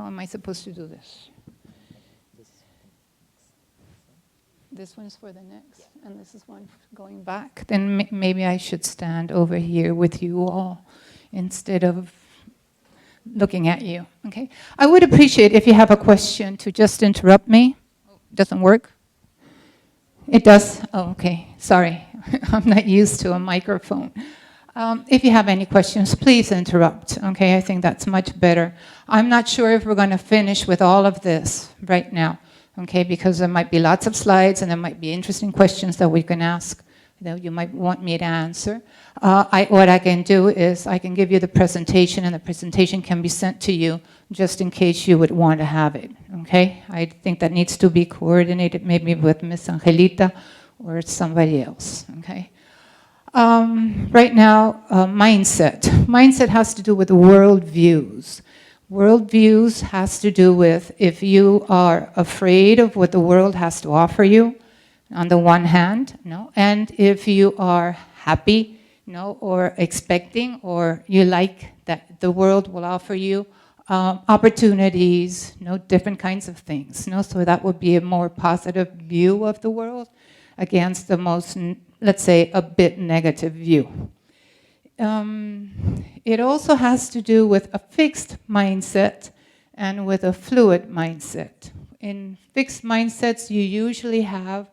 How am I supposed to do this? This one's for the next, and this is one going back. Then maybe I should stand over here with you all instead of looking at you, okay? I would appreciate if you have a question to just interrupt me. Doesn't work? It does? Oh, okay, sorry. I'm not used to a microphone. If you have any questions, please interrupt, okay? I think that's much better. I'm not sure if we're going to finish with all of this right now, okay? Because there might be lots of slides and there might be interesting questions that we can ask that you might want me to answer. What I can do is I can give you the presentation, and the presentation can be sent to you just in case you would want to have it, okay? I think that needs to be coordinated maybe with Miss Angelita or somebody else, okay? Right now, mindset. Mindset has to do with worldviews. Worldviews has to do with if you are afraid of what the world has to offer you, on the one hand, no, and if you are happy, no, or expecting, or you like that the world will offer you opportunities, no, different kinds of things, no, so that would be a more positive view of the world against the most, let's say, a bit negative view. It also has to do with a fixed mindset and with a fluid mindset. In fixed mindsets, you usually have,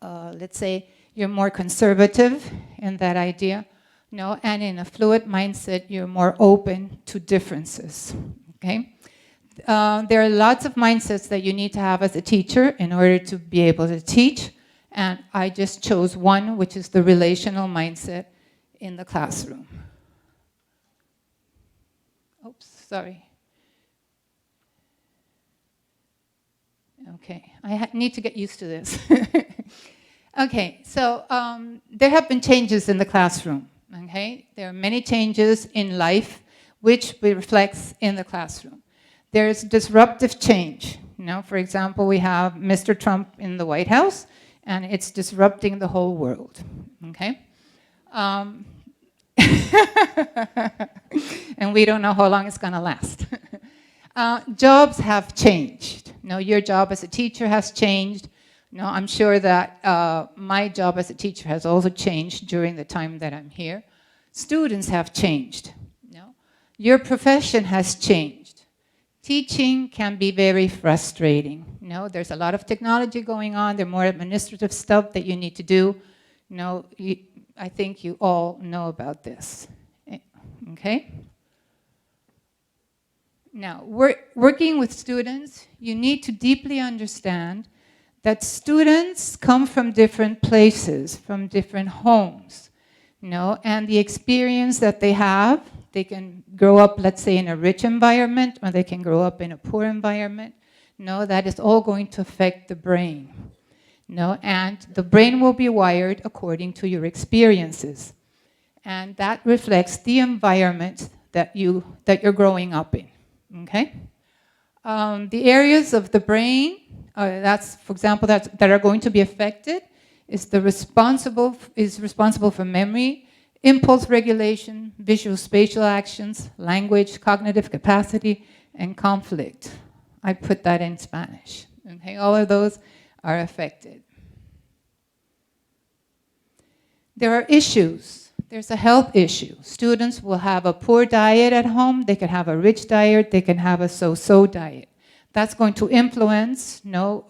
let's say, you're more conservative in that idea, no, and in a fluid mindset, you're more open to differences, okay? There are lots of mindsets that you need to have as a teacher in order to be able to teach. And I just chose one, which is the relational mindset in the classroom. Oops, sorry. Okay, I need to get used to this. Okay, so there have been changes in the classroom, okay? There are many changes in life which reflects in the classroom. There's disruptive change. You know, for example, we have Mr. Trump in the White House, and it's disrupting the whole world, okay? And we don't know how long it's gonna last. Jobs have changed. You know, your job as a teacher has changed. You know, I'm sure that my job as a teacher has also changed during the time that I'm here. Students have changed. You know? Your profession has changed. Teaching can be very frustrating. You know, there's a lot of technology going on. There's more administrative stuff that you need to do. You know, I think you all know about this. Okay? Now, working with students, you need to deeply understand that students come from different places, from different homes, you know, and the experience that they have, they can grow up, let's say, in a rich environment, or they can grow up in a poor environment. No, that is all going to affect the brain. No, and the brain will be wired according to your experiences. And that reflects the environment that you're growing up in, okay? The areas of the brain, for example, that are going to be affected is responsible for memory, impulse regulation, visual spatial actions, language, cognitive capacity, and conflict. I put that in Spanish. Okay, all of those are affected. There are issues. There's a health issue. Students will have a poor diet at home. They can have a rich diet. They can have a so-so diet. That's going to influence, you know,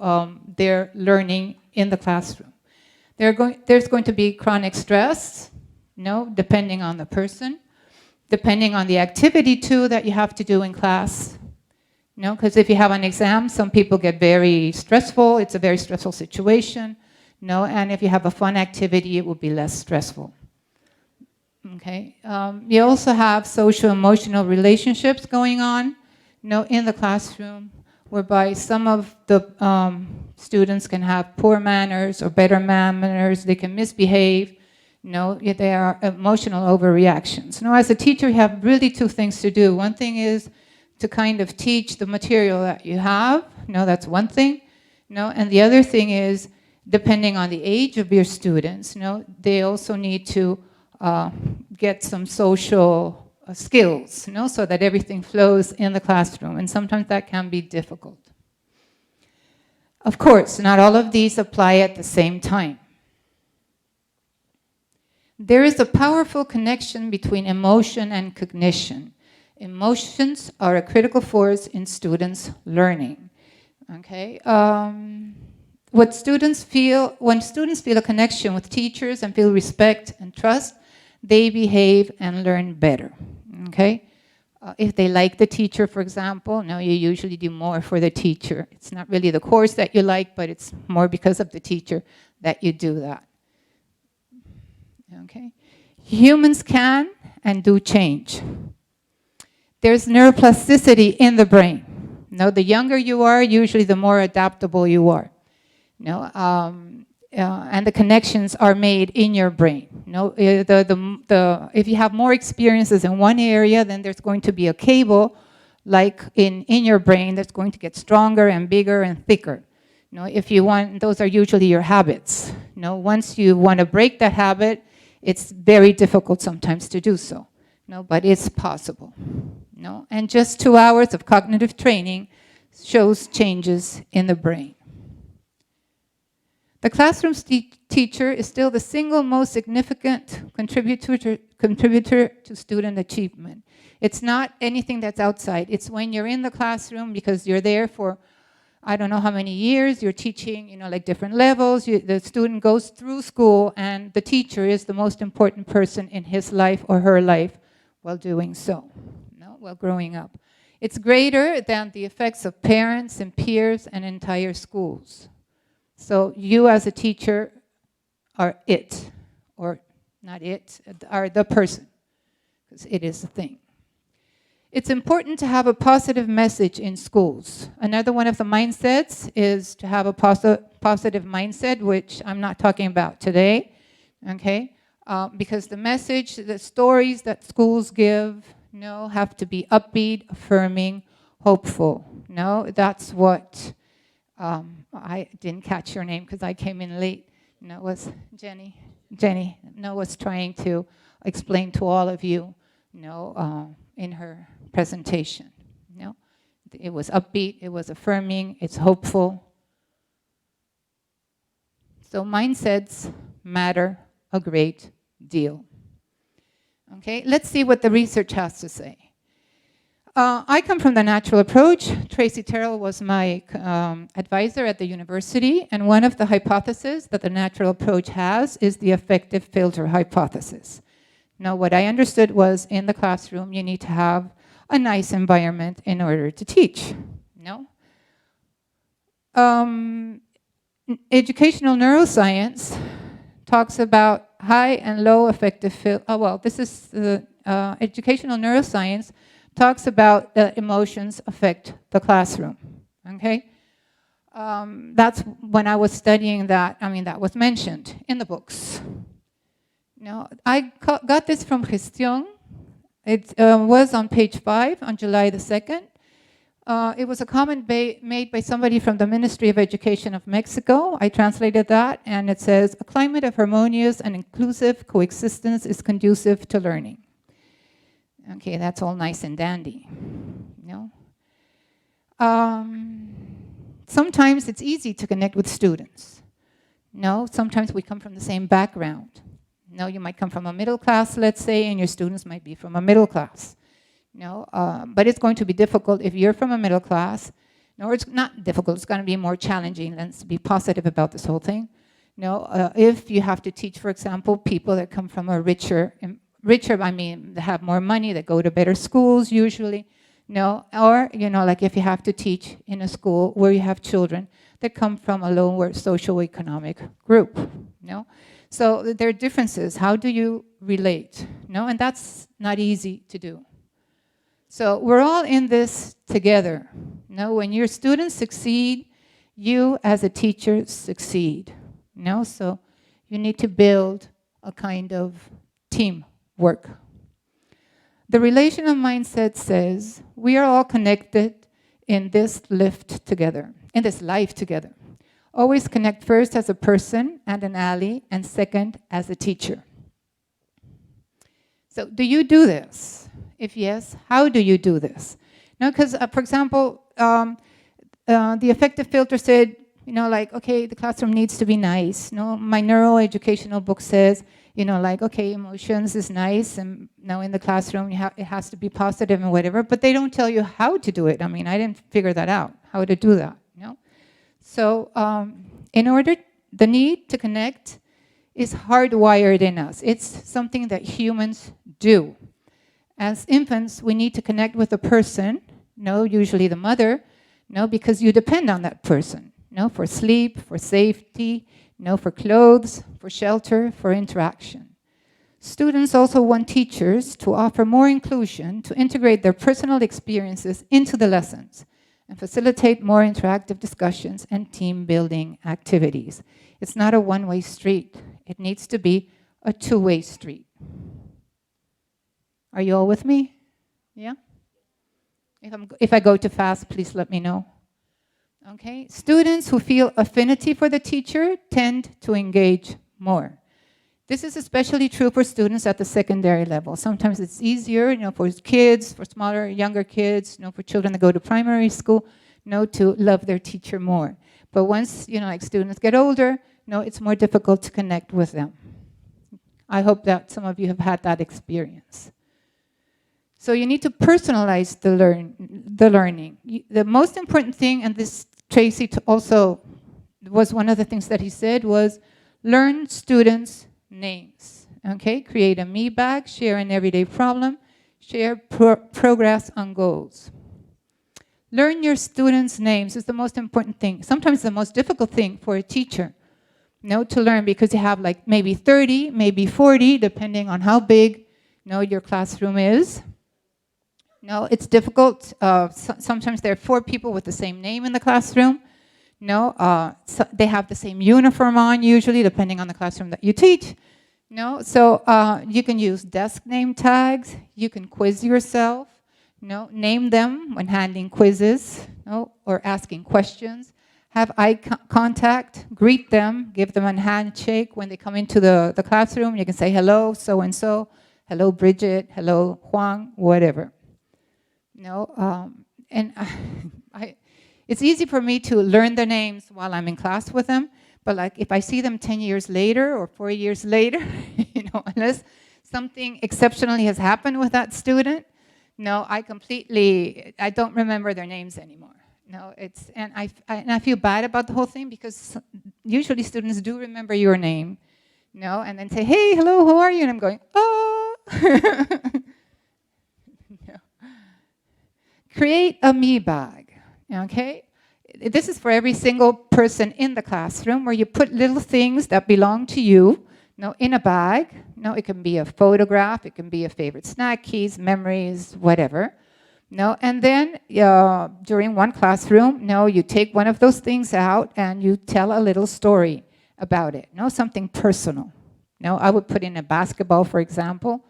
their learning in the classroom. There's going to be chronic stress, you know, depending on the person, depending on the activity too that you have to do in class. You know, because if you have an exam, some people get very stressful. It's a very stressful situation. You know, and if you have a fun activity, it will be less stressful. Okay. You also have social-emotional relationships going on, you know, in the classroom, whereby some of the students can have poor manners or better manners. They can misbehave. You know, they are emotional overreactions. You know, as a teacher, you have really two things to do. One thing is to kind of teach the material that you have. You know, that's one thing. You know, and the other thing is, depending on the age of your students, you know, they also need to get some social skills, so that everything flows in the classroom. And sometimes that can be difficult. Of course, not all of these apply at the same time. There is a powerful connection between emotion and cognition. Emotions are a critical force in students' learning. Okay? When students feel a connection with teachers and feel respect and trust, they behave and learn better. Okay? If they like the teacher, for example, you usually do more for the teacher. It's not really the course that you like, but it's more because of the teacher that you do that. Okay? Humans can and do change. There's neuroplasticity in the brain. The younger you are, usually the more adaptable you are. And the connections are made in your brain. If you have more experiences in one area, then there's going to be a cable, like in your brain, that's going to get stronger and bigger and thicker. If you want, those are usually your habits. Once you want to break that habit, it's very difficult sometimes to do so. But it's possible. And just 2 hours of cognitive training shows changes in the brain. The classroom teacher is still the single most significant contributor to student achievement. It's not anything that's outside. It's when you're in the classroom, because you're there for, I don't know how many years, you're teaching, like different levels. The student goes through school, and the teacher is the most important person in his life or her life while doing so, while growing up. It's greater than the effects of parents and peers and entire schools. So you as a teacher are it, or not it, are the person, because it is the thing. It's important to have a positive message in schools. Another one of the mindsets is to have a positive mindset, which I'm not talking about today, okay? Because the message, the stories that schools give, have to be upbeat, affirming, hopeful. That's what... I didn't catch your name because I came in late. It was Jenny. Jenny, was trying to explain to all of you, in her presentation. It was upbeat, it was affirming, it's hopeful. So mindsets matter a great deal. Okay, let's see what the research has to say. I come from the natural approach. Tracy Terrell was my advisor at the university, and one of the hypotheses that the natural approach has is the affective filter hypothesis. Now, what I understood was in the classroom, you need to have a nice environment in order to teach. Educational neuroscience talks about high and low affective filter. This is the educational neuroscience talks about emotions affect the classroom, okay? That's when I was studying that, that was mentioned in the books. I got this from Gestión. It was on page 5 on July the 2nd. It was a comment made by somebody from the Ministry of Education of Mexico. I translated that, and it says, a climate of harmonious and inclusive coexistence is conducive to learning. Okay, that's all nice and dandy. Sometimes it's easy to connect with students. Sometimes we come from the same background. You might come from a middle class, let's say, and your students might be from a middle class. But it's going to be difficult if you're from a middle class. No, it's not difficult. It's going to be more challenging. Let's be positive about this whole thing. If you have to teach, for example, people that come from a richer, they have more money, that go to better schools usually. Or, like if you have to teach in a school where you have children that come from a lower socioeconomic group. So there are differences. How do you relate? And that's not easy to do. So we're all in this together. When your students succeed, you as a teacher succeed. So you need to build a kind of teamwork. The relational mindset says we are all connected in this lift together, in this life together. Always connect first as a person and an ally, and second as a teacher. So do you do this If yes, how do you do this? No, because, for example, the affective filter said, like, okay, the classroom needs to be nice. No, my neuroeducational book says, like, okay, emotions is nice, and now in the classroom, it has to be positive and whatever, but they don't tell you how to do it. I mean, I didn't figure that out, how to do that, So the need to connect is hardwired in us. It's something that humans do. As infants, we need to connect with a person, usually the mother, because you depend on that person, for sleep, for safety, for clothes, for shelter, for interaction. Students also want teachers to offer more inclusion, to integrate their personal experiences into the lessons, and facilitate more interactive discussions and team-building activities. It's not a one-way street. It needs to be a two-way street. Are you all with me? Yeah? If I go too fast, please let me know. Okay, students who feel affinity for the teacher tend to engage more. This is especially true for students at the secondary level. Sometimes it's easier, for kids, for smaller, younger kids, for children that go to primary school, to love their teacher more. But once, like students get older, it's more difficult to connect with them. I hope that some of you have had that experience. So you need to personalize the learning. The most important thing, and this Tracy also was one of the things that he said, was learn students' names. Okay, create a me bag, share an everyday problem, share progress on goals. Learn your students' names is the most important thing. Sometimes the most difficult thing for a teacher, to learn, because you have like maybe 30, maybe 40, depending on how big, your classroom is. It's difficult. Sometimes there are 4 people with the same name in the classroom. So they have the same uniform on, usually, depending on the classroom that you teach. So you can use desk name tags. You can quiz yourself. Name them when handling quizzes, or asking questions. Have eye contact. Greet them. Give them a handshake when they come into the classroom. You can say, hello, so-and-so. Hello, Bridget. Hello, Juan, whatever. It's easy for me to learn their names while I'm in class with them, but like if I see them 10 years later or 4 years later, unless something exceptionally has happened with that student, I don't remember their names anymore. And I feel bad about the whole thing, because usually students do remember your name, and then say, hey, hello, how are you? And I'm going, oh. Create a me bag, okay? This is for every single person in the classroom, where you put little things that belong to you, in a bag. It can be a photograph, it can be a favorite snack, keys, memories, whatever. And then during one classroom, you take one of those things out and you tell a little story about it. Something personal. I would put in a basketball, for example,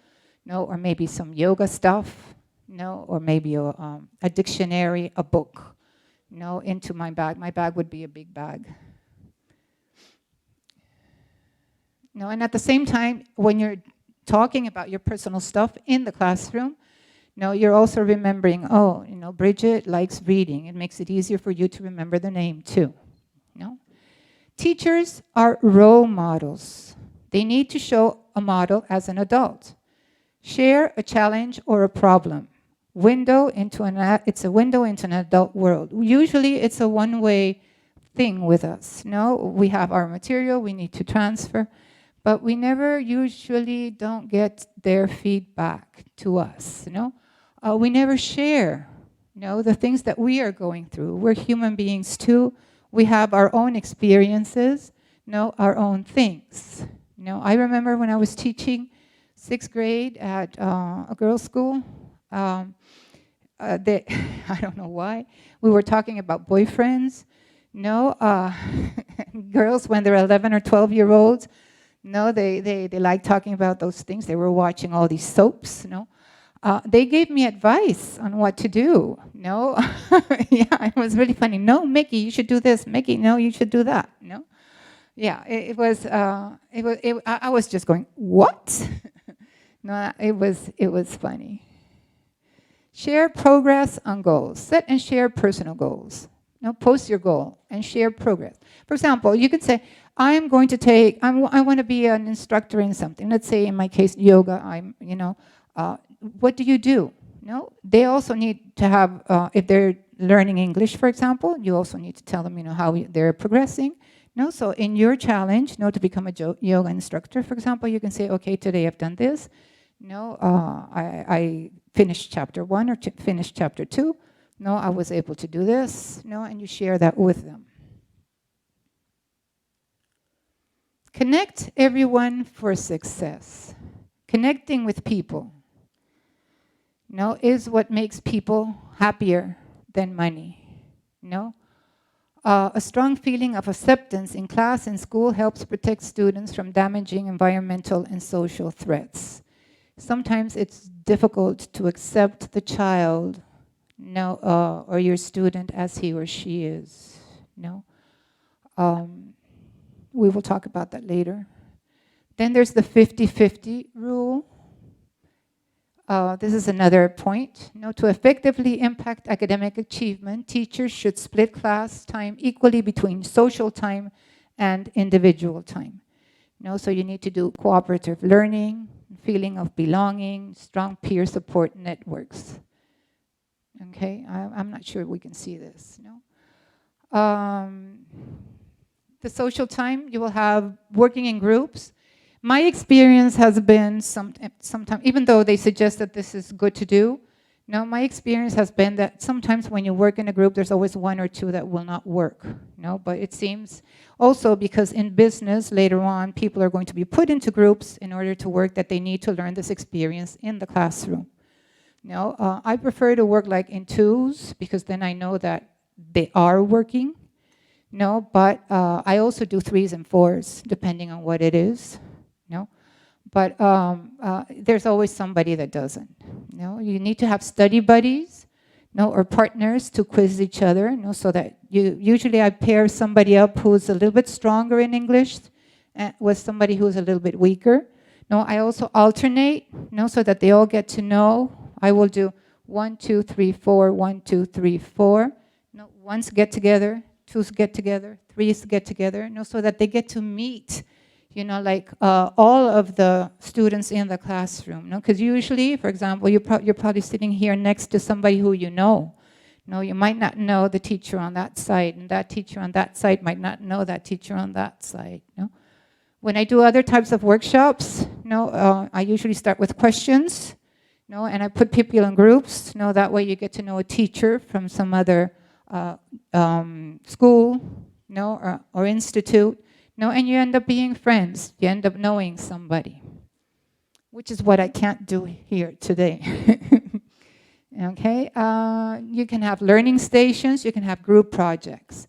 or maybe some yoga stuff. Or maybe a dictionary, a book, into my bag. My bag would be a big bag. And at the same time, when you're talking about your personal stuff in the classroom, you're also remembering, Bridget likes reading. It makes it easier for you to remember the name too. Teachers are role models. They need to show a model as an adult. Share a challenge or a problem. It's a window into an adult world. Usually it's a one-way thing with us. We have our material, we need to transfer, but we never usually don't get their feedback to us. We never share, the things that we are going through. We're human beings too. We have our own experiences, our own things. I remember when I was teaching 6th grade at a girls' school. I don't know why, we were talking about boyfriends. Girls, when they're 11 or 12-year-olds, they like talking about those things. They were watching all these soaps, They gave me advice on what to do, Yeah, it was really funny. No, Mickey, you should do this. Mickey, no, you should do that, Yeah, I was just going, what? No, it was funny. Share progress on goals. Set and share personal goals. Post your goal and share progress. For example, you could say, I want to be an instructor in something. Let's say in my case, yoga, what do you do? They also need to have, if they're learning English, for example, you also need to tell them, how they're progressing. So in your challenge, to become a yoga instructor, for example, you can say, okay, today I've done this. I finished chapter 1 or finished chapter 2. I was able to do this. And you share that with them. Connect everyone for success. Connecting with people, is what makes people happier than money. A strong feeling of acceptance in class and school helps protect students from damaging environmental and social threats. Sometimes it's difficult to accept the child, or your student as he or she is. We will talk about that later. Then there's the 50-50 rule. This is another point. To effectively impact academic achievement, teachers should split class time equally between social time and individual time. So you need to do cooperative learning, feeling of belonging, strong peer support networks. Okay, I'm not sure we can see this. The social time, you will have working in groups. My experience has been sometimes, even though they suggest that this is good to do, my experience has been that sometimes when you work in a group, there's always one or two that will not work. But it seems also because in business, later on, people are going to be put into groups in order to work, that they need to learn this experience in the classroom. I prefer to work like in twos, because then I know that they are working. But I also do 3s and 4s, depending on what it is. But there's always somebody that doesn't. You need to have study buddies, or partners to quiz each other, so that usually I pair somebody up who's a little bit stronger in English with somebody who's a little bit weaker. I also alternate, so that they all get to know. I will do 1, 2, 3, 4, 1, 2, 3, 4. Ones get together, 2s get together, 3s get together, so that they get to meet, all of the students in the classroom. Because usually, for example, you're probably sitting here next to somebody who you know. You might not know the teacher on that side, and that teacher on that side might not know that teacher on that side. When I do other types of workshops, I usually start with questions, and I put people in groups. That way you get to know a teacher from some other school, or institute, and you end up being friends. You end up knowing somebody, which is what I can't do here today. Okay, you can have learning stations, you can have group projects,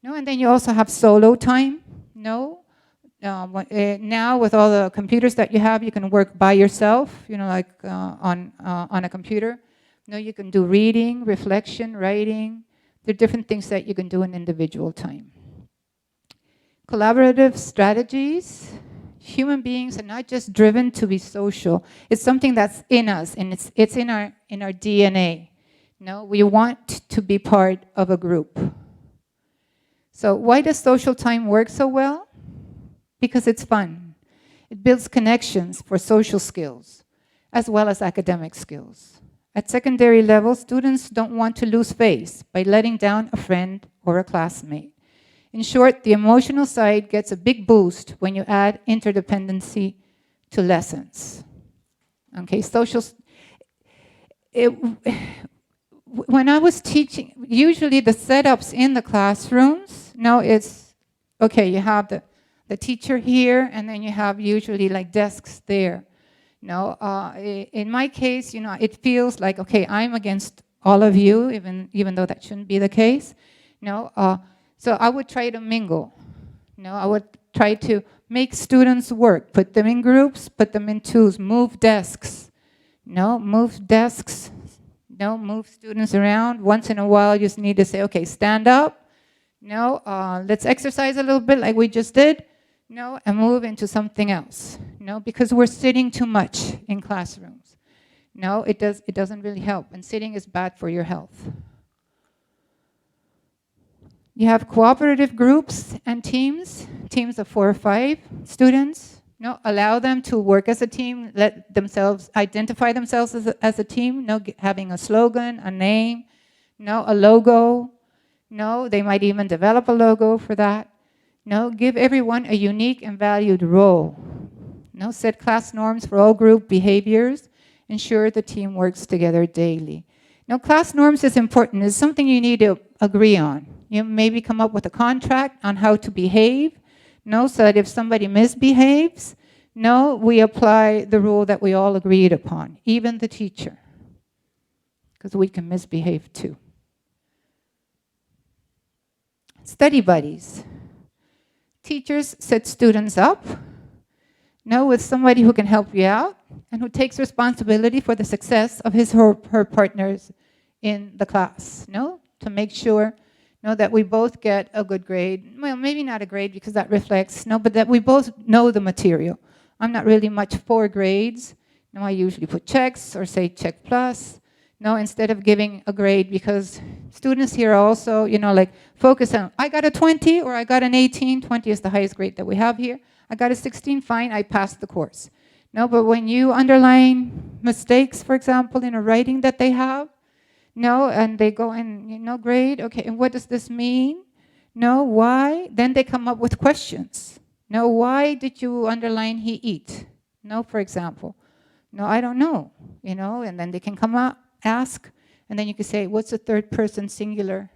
and then you also have solo time. Now with all the computers that you have, you can work by yourself, on a computer. You can do reading, reflection, writing. There are different things that you can do in individual time. Collaborative strategies. Human beings are not just driven to be social. It's something that's in us, and it's in our DNA. We want to be part of a group. So why does social time work so well? Because it's fun. It builds connections for social skills, as well as academic skills. At secondary level, students don't want to lose face by letting down a friend or a classmate. In short, the emotional side gets a big boost when you add interdependency to lessons. Okay, when I was teaching, usually the setups in the classrooms, it's, okay, you have the teacher here, and then you have usually like desks there. In my case, it feels like, okay, I'm against all of you, even though that shouldn't be the case. So I would try to mingle. I would try to make students work, put them in groups, put them in twos, move desks. Move desks. Move students around. Once in a while, you just need to say, okay, stand up. Let's exercise a little bit like we just did. And move into something else. Because we're sitting too much in classrooms. No, it doesn't really help. And sitting is bad for your health. You have cooperative groups and teams of 4 or 5 students. No, allow them to work as a team, let themselves identify themselves as a team. No, having a slogan, a name, no, a logo. No, they might even develop a logo for that. No, give everyone a unique and valued role. No, set class norms for all group behaviors. Ensure the team works together daily. Now, class norms is important. It's something you need to agree on. You maybe come up with a contract on how to behave. No, so that if somebody misbehaves, no, we apply the rule that we all agreed upon, even the teacher, because we can misbehave too. Study buddies. Teachers set students up, no, with somebody who can help you out and who takes responsibility for the success of his or her partners in the class, no, to make sure, no, that we both get a good grade. Well, maybe not a grade because that reflects, no, but that we both know the material. I'm not really much for grades. No, I usually put checks or say check plus. No, instead of giving a grade, because students here also, you know, like focus on, I got a 20 or I got an 18. 20 is the highest grade that we have here. I got a 16, fine, I passed the course. No, but when you underline mistakes, for example, in a writing that they have, no, and they go in, you know, grade, okay, and what does this mean? No, why? Then they come up with questions. No, why did you underline he eat? No, for example. No, I don't know, you know, and then they can come up, ask, and then you can say, what's the third person singular?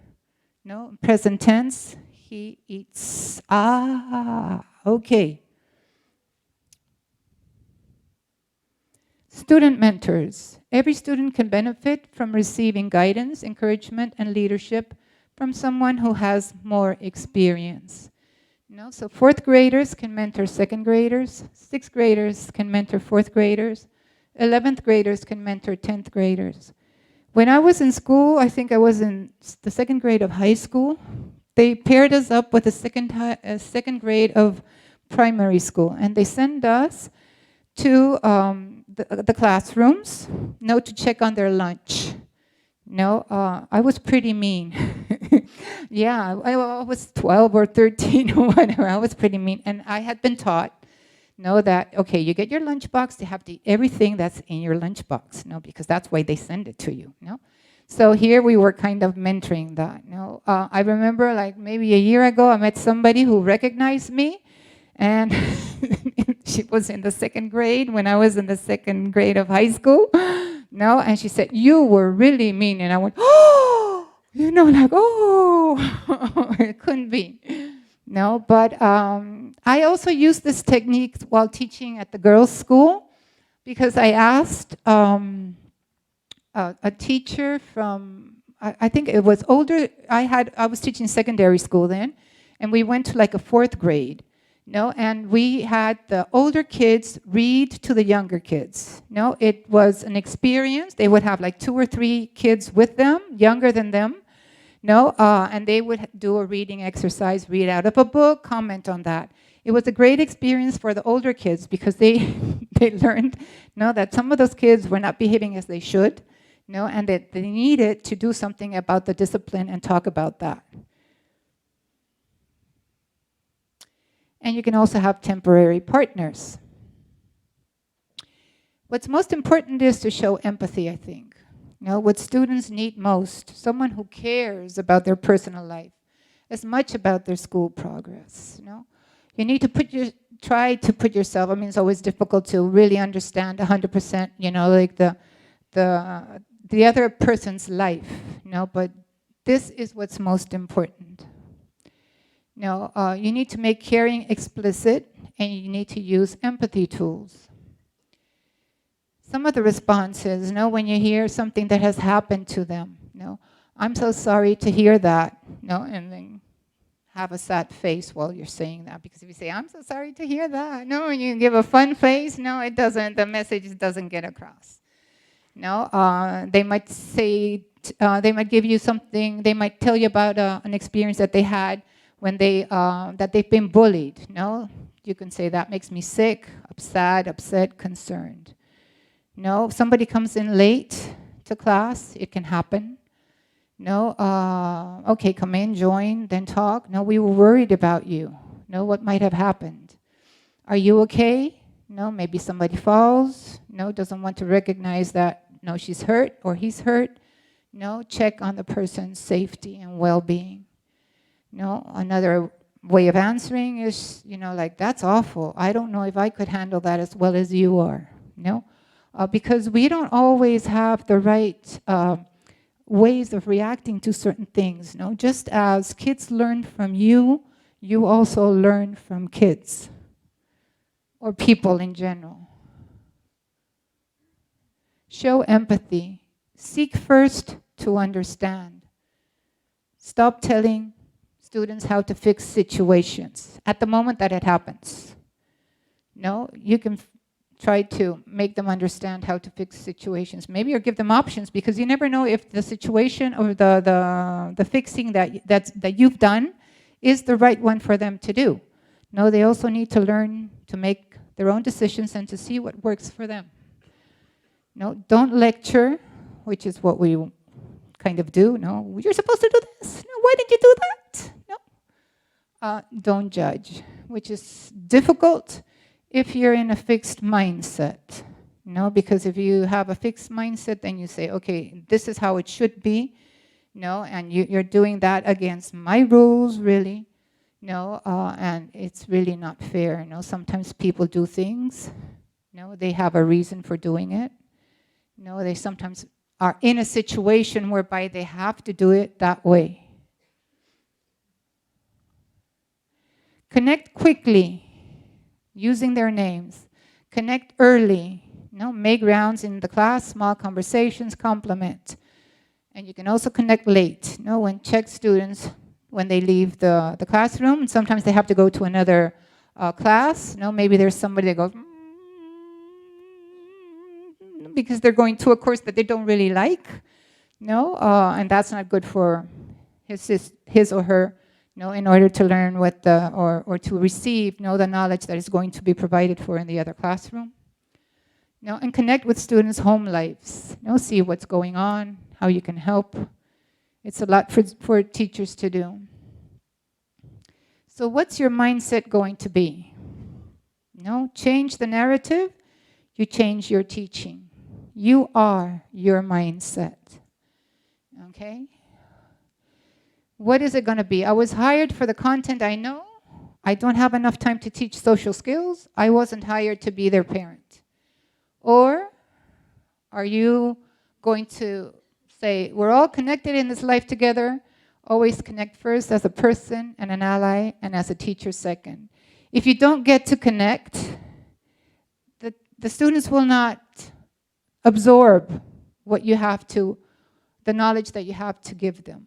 No, present tense, he eats. Ah, okay. Student mentors. Every student can benefit from receiving guidance, encouragement, and leadership from someone who has more experience. You know, so 4th graders can mentor 2nd graders, 6th graders can mentor 4th graders, 11th graders can mentor 10th graders. When I was in school, I think I was in the 2nd grade of high school, they paired us up with a second grade of primary school, and they send us to the classrooms, no, to check on their lunch. No, I was pretty mean. Yeah, I was 12 or 13 or whatever. I was pretty mean, and I had been taught, no, that, okay, you get your lunchbox, you have to eat everything that's in your lunchbox, no, because that's why they send it to you, no. So here we were kind of mentoring that, no. I remember like maybe a year ago, I met somebody who recognized me, and she was in the 2nd grade when I was in the 2nd grade of high school. No, and she said, you were really mean. And I went, oh, you know, like, oh, it couldn't be. No, but I also used this technique while teaching at the girls' school, because I asked a teacher from, I think it was older, I was teaching secondary school then, and we went to like a 4th grade. No, and we had the older kids read to the younger kids. No, it was an experience. They would have like 2 or 3 kids with them, younger than them. No, and they would do a reading exercise, read out of a book, comment on that. It was a great experience for the older kids because they learned, no, that some of those kids were not behaving as they should, no, and that they needed to do something about the discipline and talk about that. And you can also have temporary partners. What's most important is to show empathy, I think. You know, what students need most, someone who cares about their personal life as much about their school progress. You know, you need to try to put yourself, I mean, it's always difficult to really understand 100%, you know, like the other person's life, you know, but this is what's most important. No, you need to make caring explicit, and you need to use empathy tools. Some of the responses, you know, when you hear something that has happened to them, you know, I'm so sorry to hear that, you know, and then have a sad face while you're saying that, because if you say, I'm so sorry to hear that, no, and you give a fun face, no, it doesn't, the message doesn't get across. No, they might say, they might give you something, they might tell you about an experience that they had when that they've been bullied, no? You can say, that makes me sick, sad, upset, concerned. No, if somebody comes in late to class, it can happen. No, okay, come in, join, then talk. No, we were worried about you. No, what might have happened? Are you okay? No, maybe somebody falls. No, doesn't want to recognize that, no, she's hurt or he's hurt. No, check on the person's safety and well-being. No, another way of answering is, like, that's awful. I don't know if I could handle that as well as you are. No, because we don't always have the right ways of reacting to certain things. No, just as kids learn from you, you also learn from kids or people in general. Show empathy. Seek first to understand. Stop telling students how to fix situations at the moment that it happens. No, you can try to make them understand how to fix situations. Maybe or give them options, because you never know if the situation or the fixing that you've done is the right one for them to do. No, they also need to learn to make their own decisions and to see what works for them. No, don't lecture, which is what we kind of do. No, you're supposed to do this. No, why did you do that? No. Don't judge, which is difficult if you're in a fixed mindset. No, because if you have a fixed mindset, then you say, okay, this is how it should be. No, and you're doing that against my rules, really. No, and it's really not fair. No, sometimes people do things. No, they have a reason for doing it. No, they sometimes are in a situation whereby they have to do it that way. Connect quickly, using their names. Connect early. No, make rounds in the class, small conversations, compliment. And you can also connect late. No, when check students when they leave the classroom, and sometimes they have to go to another class. No, maybe there's somebody that goes, because they're going to a course that they don't really like. No, and that's not good for his or her. No, in order to learn what or to receive the knowledge that is going to be provided for in the other classroom. No, and connect with students' home lives. No, see what's going on, how you can help. It's a lot for teachers to do. So what's your mindset going to be? No, change the narrative, you change your teaching. You are your mindset. Okay? What is it going to be? I was hired for the content I know. I don't have enough time to teach social skills. I wasn't hired to be their parent. Or are you going to say, we're all connected in this life together. Always connect first as a person and an ally, and as a teacher second. If you don't get to connect, the students will not absorb what you have to, the knowledge that you have to give them.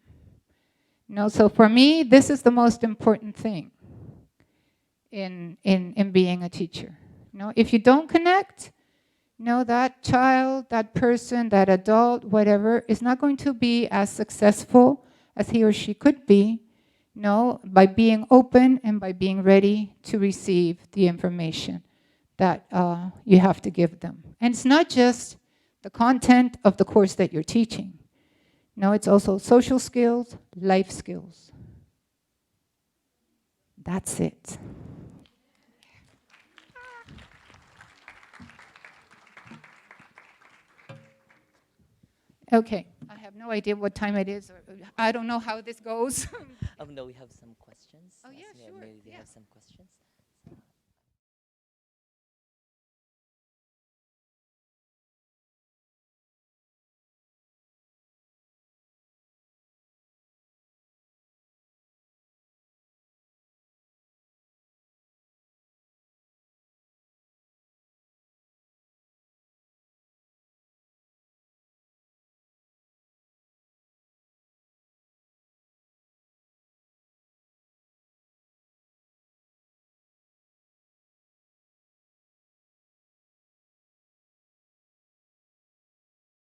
So for me, this is the most important thing in being a teacher. If you don't connect, that child, that person, that adult, whatever, is not going to be as successful as he or she could be, by being open and by being ready to receive the information that you have to give them. And it's not just the content of the course that you're teaching. No, it's also social skills, life skills. That's it. Okay, I have no idea what time it is. Or I don't know how this goes. No, we have some questions. Oh, yeah, sure. Maybe we Yeah. have some questions.